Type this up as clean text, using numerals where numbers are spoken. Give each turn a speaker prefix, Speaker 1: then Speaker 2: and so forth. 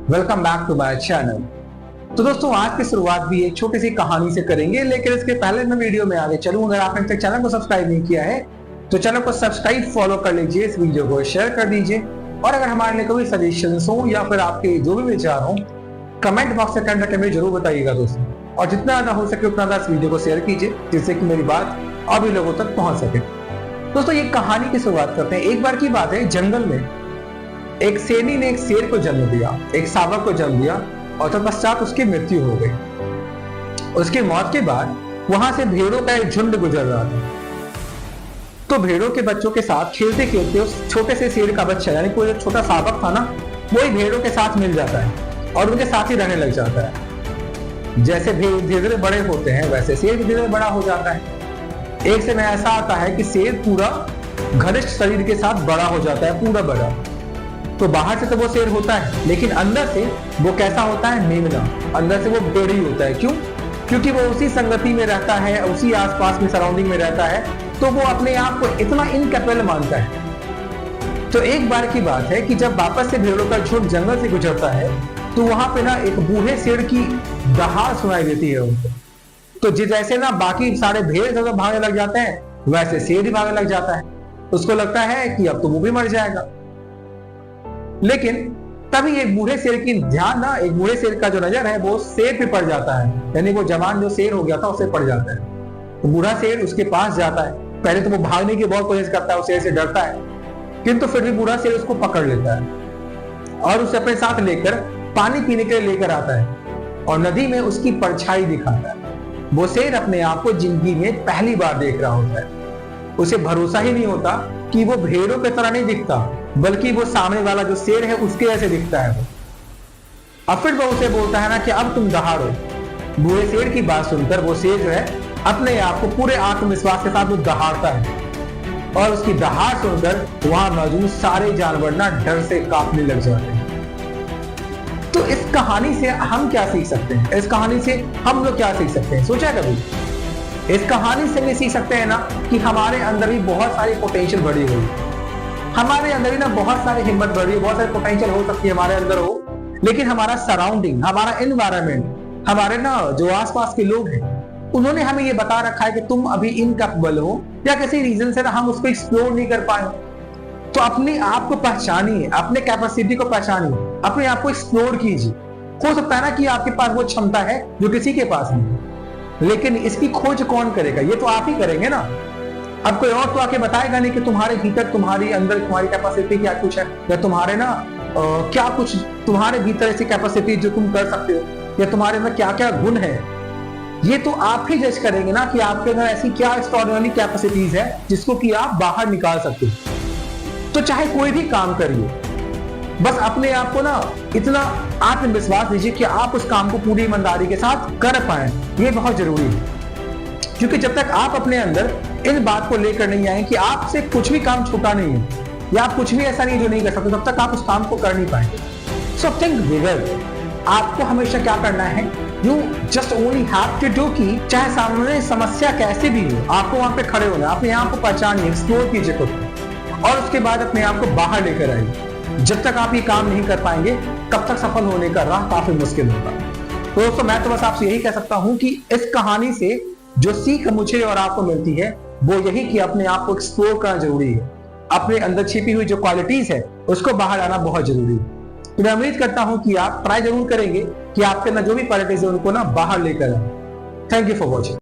Speaker 1: Welcome back to my channel. तो दोस्तों आज की शुरुआत भी एक छोटी सी कहानी से करेंगे, लेकिन इसके पहले मैं वीडियो में आगे चलूं, अगर आपने अब तक चैनल को सब्सक्राइब नहीं किया है तो चैनल को सब्सक्राइब फॉलो कर लीजिए, इस वीडियो को शेयर कर दीजिए और अगर हमारे लिए कोई सजेशंस हो या फिर आपके जो भी विचार हो कमेंट बॉक्स में कमेंट करके मुझे जरूर बताइएगा दोस्तों। और जितना ज्यादा हो सके उतना ज्यादा इस वीडियो को शेयर कीजिए जिससे कि मेरी बात और भी लोगों तक पहुंच सके। दोस्तों ये कहानी की शुरुआत करते हैं। एक बार की बात है, जंगल में एक शेरनी ने एक शेर को जन्म दिया, एक शावक को जन्म दिया और तत्पश्चात उसकी मृत्यु हो गई। उसकी मौत के बाद वहां से भेड़ों का एक झुंड गुजर रहा था। तो भेड़ों के बच्चों के साथ खेलते खेलते उस छोटे से शेर का बच्चा यानी कोई छोटा शावक था ना, वही भेड़ों के साथ मिल जाता है और उनके साथ ही रहने लग जाता है। जैसे भेड़ धीरे धीरे बड़े होते हैं वैसे शेर धीरे धीरे बड़ा हो जाता है। एक समय ऐसा आता है कि शेर पूरा घनिष्ठ शरीर के साथ बड़ा हो जाता है, पूरा बड़ा। तो बाहर से तो वो शेर होता है लेकिन अंदर से वो कैसा होता है, मेमना। अंदर से वो भेड़ी होता है। क्यों? क्योंकि वो उसी संगति में रहता है, उसी आसपास में सराउंडिंग में रहता है, तो वो अपने आप को इतना इनकैपेबल मानता है। तो एक बार की बात है कि जब वापस से भेड़ों का झुंड जंगल से गुजरता है तो वहां पे ना एक बूढ़े शेर की दहाड़ सुनाई देती है उनको। तो जैसे ना बाकी सारे भेड़ सब भागने लग जाते हैं वैसे शेर भी भागने लग जाता है। उसको लगता है कि अब तो वो भी मर जाएगा। लेकिन तभी एक बूढ़े शेर की ध्यान ना, एक बूढ़े शेर का जो नजर है वो शेर पे पड़ जाता है, यानी वो जवान जो शेर हो गया था उसे पड़ जाता है। तो बूढ़ा शेर उसके पास जाता है। पहले तो वो भागने की बहुत कोशिश करता है, उस शेर से डरता है, किंतु फिर भी बूढ़ा शेर उसको पकड़ लेता है और उसे अपने साथ लेकर पानी पीने के लिए लेकर आता है और नदी में उसकी परछाई दिखाता है। वो शेर अपने आप को जिंदगी में पहली बार देख रहा होता है। उसे भरोसा ही नहीं होता कि वो भेड़ों की तरह नहीं दिखता बल्कि वो सामने वाला जो शेर है उसके ऐसे दिखता है वो। अब फिर वो उसे बोलता है ना कि अब तुम दहाड़ो। बूढ़े शेर की बात सुनकर वो शेर जो है अपने आप को पूरे आत्मविश्वास के साथ वो दहाड़ता है और उसकी दहाड़ सुनकर वहां मौजूद सारे जानवर ना डर से कांपने लग जाते हैं। तो इस कहानी से हम क्या सीख सकते हैं? इस कहानी से हम लोग क्या सीख सकते हैं, सोचा कभी? इस कहानी से भी सीख सकते हैं ना कि हमारे अंदर भी बहुत सारी पोटेंशियल बढ़ी हुई है। हमारे अंदर भी ना बहुत सारी हिम्मत बढ़ी है, बहुत सारी पोटेंशियल हो सकती है हमारे अंदर हो, लेकिन हमारा सराउंडिंग, हमारा एनवायरनमेंट, हमारे ना जो आसपास के लोग हैं उन्होंने हमें ये बता रखा है कि तुम अभी इनकैपेबल हो या किसी रीजन से ना हम उसको एक्सप्लोर नहीं कर पाए। तो अपने आप को पहचानिए, अपने कैपेसिटी को पहचानिए, अपने आप को एक्सप्लोर कीजिए। हो सकता है ना कि आपके पास वो क्षमता है जो किसी के पास नहीं है, लेकिन इसकी खोज कौन करेगा? ये तो आप ही करेंगे ना। अब कोई और तो आके बताएगा नहीं कि तुम्हारे भीतर, तुम्हारी अंदर तुम्हारी कैपेसिटी क्या कुछ है, या तुम्हारे ना क्या कुछ तुम्हारे भीतर ऐसी कैपेसिटी जो तुम कर सकते हो, या तुम्हारे अंदर क्या क्या गुण है। ये तो आप ही जज करेंगे ना कि आपके अंदर ऐसी क्या एक्स्ट्राऑर्डिनरी कैपेसिटीज है जिसको कि आप बाहर निकाल सकते हो। तो चाहे कोई भी काम करिए, बस अपने आप को ना इतना आत्मविश्वास दीजिए कि आप उस काम को पूरी ईमानदारी के साथ कर पाए। ये बहुत जरूरी है, क्योंकि जब तक आप अपने अंदर इन बात को लेकर नहीं आए कि आपसे कुछ भी काम छूटा नहीं है या आप कुछ भी ऐसा नहीं जो नहीं कर सकते, तब तक आप उस काम को कर नहीं पाएंगे। So think bigger. आपको हमेशा क्या करना है, you just only have to do कि चाहे सामने समस्या कैसे भी हो, आपको वहां पे खड़े होना, अपने आप को पहचानिए, एक्सप्लोर कीजिए खुद को और उसके बाद अपने आप को बाहर लेकर आइए। जब तक आप ये काम नहीं कर पाएंगे तब तक सफल होने का राह काफी मुश्किल होगा। तो दोस्तों मैं तो बस आपसे यही कह सकता हूं कि इस कहानी से जो सीख मुझे और आपको मिलती है वो यही कि अपने आप को एक्सप्लोर करना जरूरी है। अपने अंदर छिपी हुई जो क्वालिटीज है उसको बाहर लाना बहुत जरूरी है। तो मैं उम्मीद करता हूं कि आप ट्राई जरूर करेंगे कि आपके अंदर जो भी क्वालिटीज है उनको ना बाहर लेकर आए। Thank you for watching.